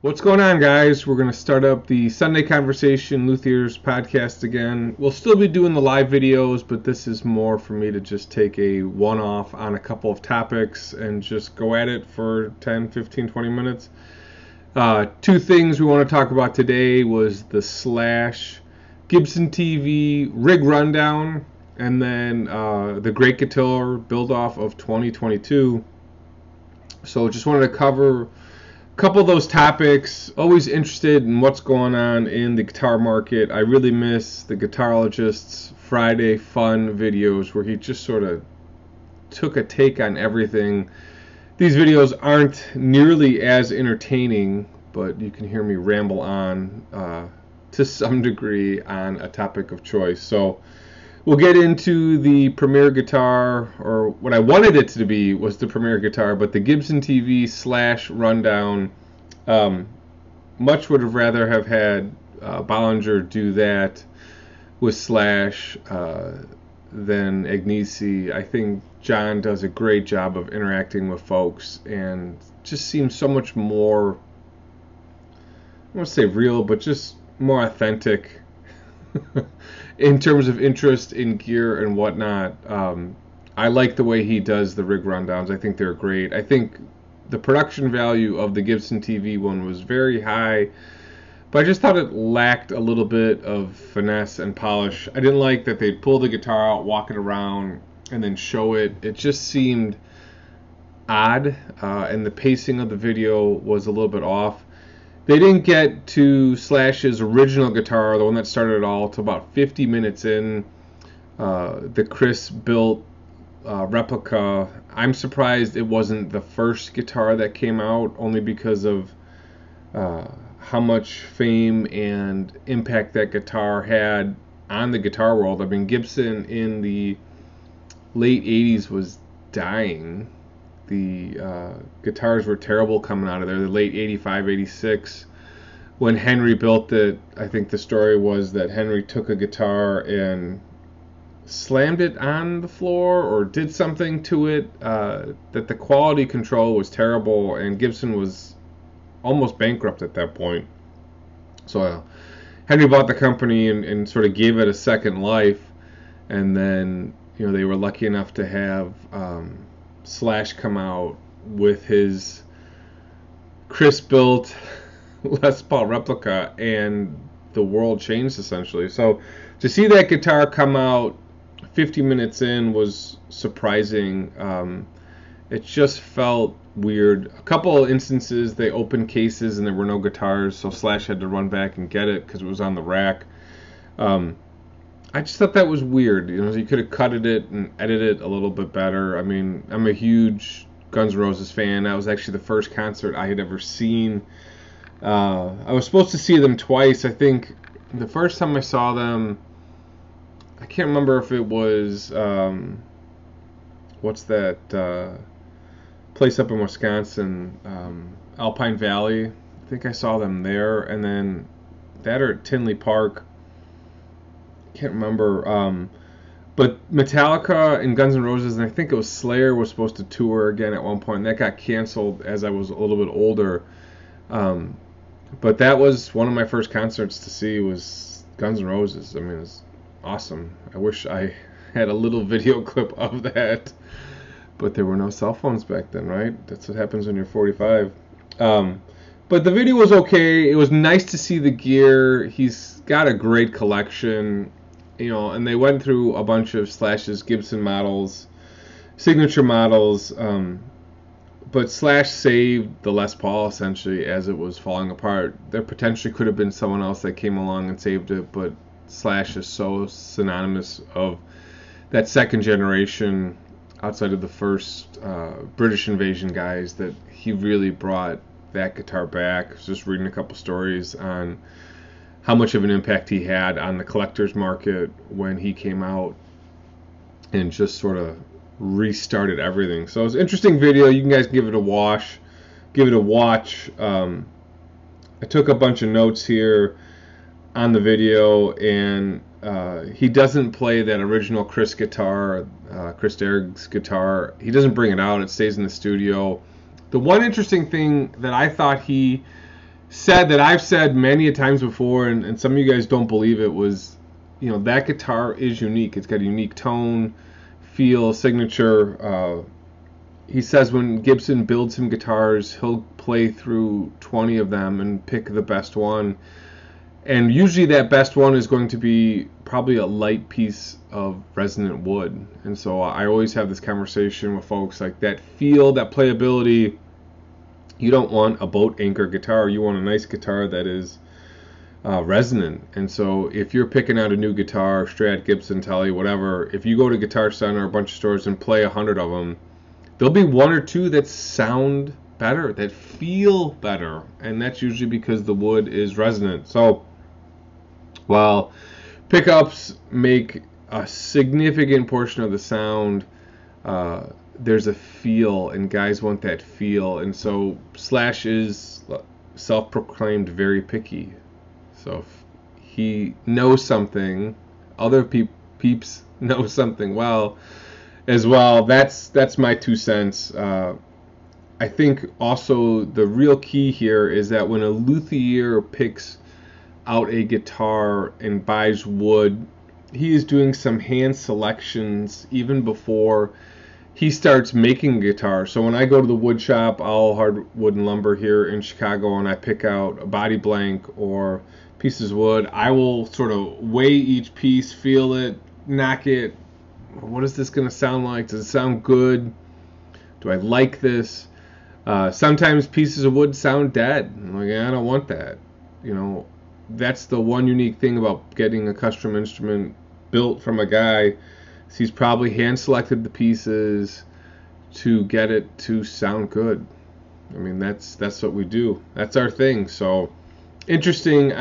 What's going on, guys? We're going to start up the Sunday Conversation Luthier's podcast again. We'll still be doing the live videos, but this is more for me to just take a one-off on a couple of topics and just go at it for 10, 15, 20 minutes. Two things we want to talk about today was the Slash Gibson TV rig rundown, and then the Great Guitar build-off of 2022. So just wanted to cover a couple of those topics. Always interested in what's going on in the guitar market. I really miss the Guitarologist's Friday Fun videos where he just sort of took a take on everything. These videos aren't nearly as entertaining, but you can hear me ramble on to some degree on a topic of choice. So we'll get into the Premier guitar, or what I wanted it to be was the Premier guitar, but the Gibson TV Slash rundown. Much would have rather have had Bollinger do that with Slash than Agnesi. I think John does a great job of interacting with folks and just seems so much more, I won't say real, but just more authentic in terms of interest in gear and whatnot. I like the way he does the rig rundowns. I think they're great. I think the production value of the Gibson TV one was very high, but I just thought it lacked a little bit of finesse and polish. I didn't like that they'd pull the guitar out, walk it around, and then show it. It just seemed odd, and the pacing of the video was a little bit off. They didn't get to Slash's original guitar, the one that started it all, till about 50 minutes in. The Chris built replica. I'm surprised it wasn't the first guitar that came out, only because of how much fame and impact that guitar had on the guitar world. I mean, Gibson in the late 80s was dying. The guitars were terrible coming out of there. The late 85, 86, when Henry built it, I think the story was that Henry took a guitar and slammed it on the floor or did something to it, that the quality control was terrible, and Gibson was almost bankrupt at that point. So Henry bought the company and sort of gave it a second life, and then they were lucky enough to have Slash come out with his Chris built Les Paul replica, and the world changed essentially. So to see that guitar come out 50 minutes in was surprising. It just felt weird. A couple of instances they opened cases and there were no guitars, so Slash had to run back and get it because it was on the rack. I just thought that was weird. You could have cutted it and edited it a little bit better. I mean, I'm a huge Guns N' Roses fan. That was actually the first concert I had ever seen. I was supposed to see them twice. I think the first time I saw them, I can't remember if it was, what's that place up in Wisconsin, Alpine Valley. I think I saw them there, and then that or at Tinley Park. Can't remember, but Metallica and Guns N' Roses, and I think it was Slayer, was supposed to tour again at one point, and that got canceled as I was a little bit older. But that was one of my first concerts to see was Guns N' Roses. I mean, it was awesome. I wish I had a little video clip of that, but there were no cell phones back then, right? That's what happens when you're 45. But the video was okay. It was nice to see the gear. He's got a great collection. And they went through a bunch of Slash's Gibson models, signature models, but Slash saved the Les Paul essentially as it was falling apart. There potentially could have been someone else that came along and saved it, but Slash is so synonymous of that second generation outside of the first British invasion guys that he really brought that guitar back. I was just reading a couple stories on how much of an impact he had on the collector's market when he came out and just sort of restarted everything. So it was an interesting video. You guys can give it a watch. I took a bunch of notes here on the video, and he doesn't play that original Chris guitar, Chris Derrick's guitar. He doesn't bring it out. It stays in the studio. The one interesting thing that I thought he said that I've said many a times before, and some of you guys don't believe it, was, you know, that guitar is unique. It's got a unique tone, feel, signature. He says when Gibson builds him guitars, he'll play through 20 of them and pick the best one. And usually that best one is going to be probably a light piece of resonant wood. And so I always have this conversation with folks, like that feel, that playability. You don't want a boat anchor guitar. You want a nice guitar that is resonant. And so if you're picking out a new guitar, Strat, Gibson, Tele, whatever, if you go to Guitar Center or a bunch of stores and play 100 of them, there'll be one or two that sound better, that feel better. And that's usually because the wood is resonant. So while pickups make a significant portion of the sound, there's a feel, and guys want that feel. And so Slash is self-proclaimed very picky. So if he knows something, other peeps know something well as well. That's my 2 cents. I think also the real key here is that when a luthier picks out a guitar and buys wood, he is doing some hand selections even before he starts making a guitar. So when I go to the wood shop, All Hardwood and Lumber here in Chicago, and I pick out a body blank or pieces of wood, I will sort of weigh each piece, feel it, knock it. What is this going to sound like? Does it sound good? Do I like this? Sometimes pieces of wood sound dead. I'm like, I don't want that. You know, that's the one unique thing about getting a custom instrument built from a guy. He's probably hand selected the pieces to get it to sound good. I mean, that's what we do. That's our thing. So interesting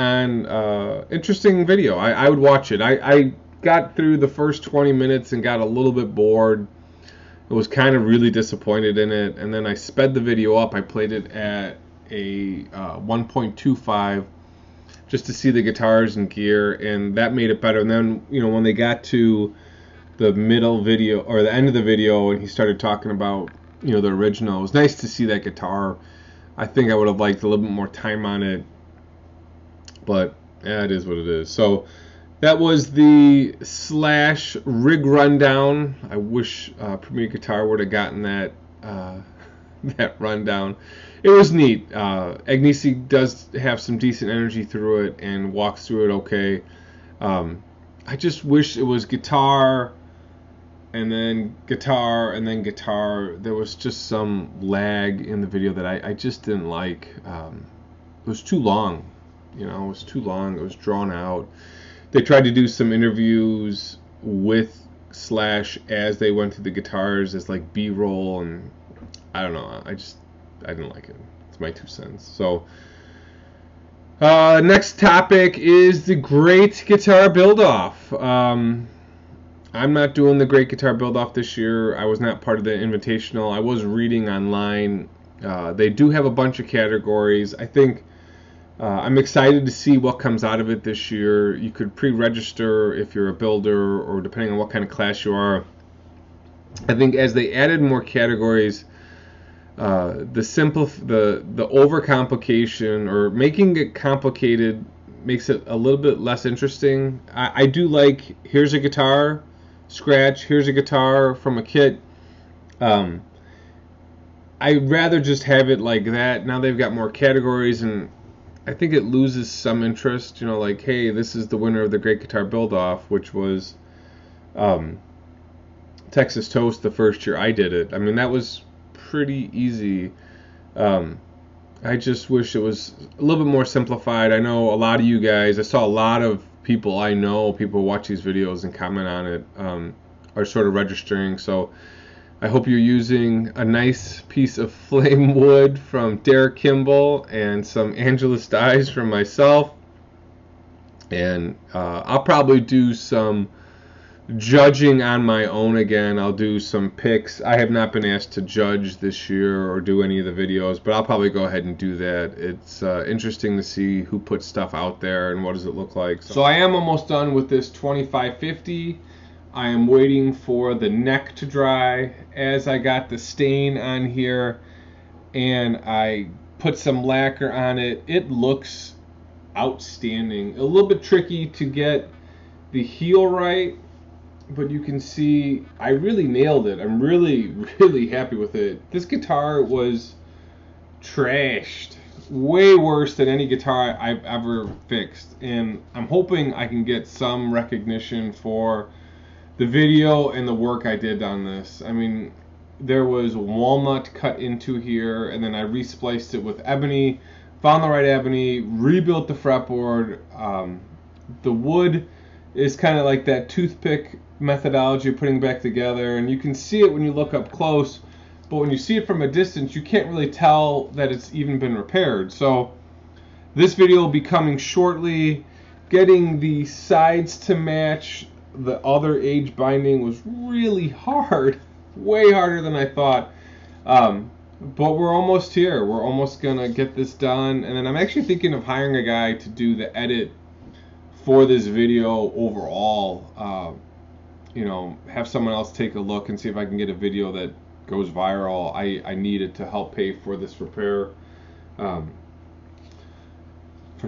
video. I would watch it. I got through the first 20 minutes and got a little bit bored. I was kind of really disappointed in it, and then I sped the video up. I played it at a 1.25 just to see the guitars and gear, and that made it better. And then, you know, when they got to the middle video or the end of the video and he started talking about, you know, the original, it was nice to see that guitar. I think I would have liked a little bit more time on it, but yeah, it is what it is. So that was the Slash rig rundown. I wish Premier Guitar would have gotten that that rundown. It was neat. Agnesi does have some decent energy through it and walks through it okay. I just wish it was guitar and then guitar and then guitar. There was just some lag in the video that I just didn't like. It was too long. You know, it was too long. It was drawn out. They tried to do some interviews with Slash as they went through the guitars as like B-roll, and I don't know. I didn't like it. It's my 2 cents. So next topic is the Great Guitar Build-Off. I'm not doing the Great Guitar Build-Off this year. I was not part of the Invitational. I was reading online. They do have a bunch of categories. I think I'm excited to see what comes out of it this year. You could pre-register if you're a builder, or depending on what kind of class you are. I think as they added more categories, the overcomplication or making it complicated makes it a little bit less interesting. I do like, here's a guitar, scratch, here's a guitar from a kit. I'd rather just have it like that. Now they've got more categories, and I think it loses some interest. You know, like, hey, this is the winner of the Great Guitar Build-Off, which was Texas Toast the first year I did it. I mean, that was pretty easy. I just wish it was a little bit more simplified. I know a lot of you guys, I saw a lot of people I know, people who watch these videos and comment on it, are sort of registering. So I hope you're using a nice piece of flame wood from Derek Kimball and some Angelus dies from myself. And I'll probably do some judging on my own again. I'll do some picks. I have not been asked to judge this year or do any of the videos, but I'll probably go ahead and do that. It's interesting to see who puts stuff out there and what does it look like. So I am almost done with this 2550. I am waiting for the neck to dry. As I got the stain on here and I put some lacquer on it. It looks outstanding. A little bit tricky to get the heel right, but you can see I really nailed it. I'm really, really happy with it. This guitar was trashed. Way worse than any guitar I've ever fixed. And I'm hoping I can get some recognition for the video and the work I did on this. I mean, there was walnut cut into here, and then I respliced it with ebony, found the right ebony, rebuilt the fretboard. The wood is kind of like that toothpick methodology of putting back together, and you can see it when you look up close, but when you see it from a distance, you can't really tell that it's even been repaired. So this video will be coming shortly. Getting the sides to match the other age binding was really hard, way harder than I thought. But we're almost here. We're almost gonna get this done, and then I'm actually thinking of hiring a guy to do the edit for this video overall. You know, have someone else take a look and see if I can get a video that goes viral. I need it to help pay for this repair. For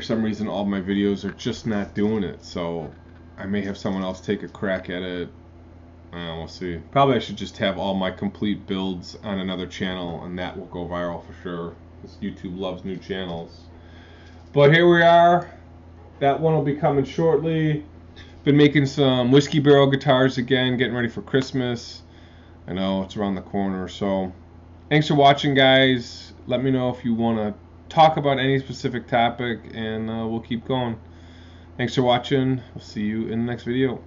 some reason, all my videos are just not doing it, so I may have someone else take a crack at it. We'll see. Probably I should just have all my complete builds on another channel, and that will go viral for sure, because YouTube loves new channels. But here we are. That one will be coming shortly. Been making some whiskey barrel guitars again, getting ready for Christmas. I know it's around the corner. So thanks for watching, guys. Let me know if you want to talk about any specific topic, and we'll keep going. Thanks for watching. We'll see you in the next video.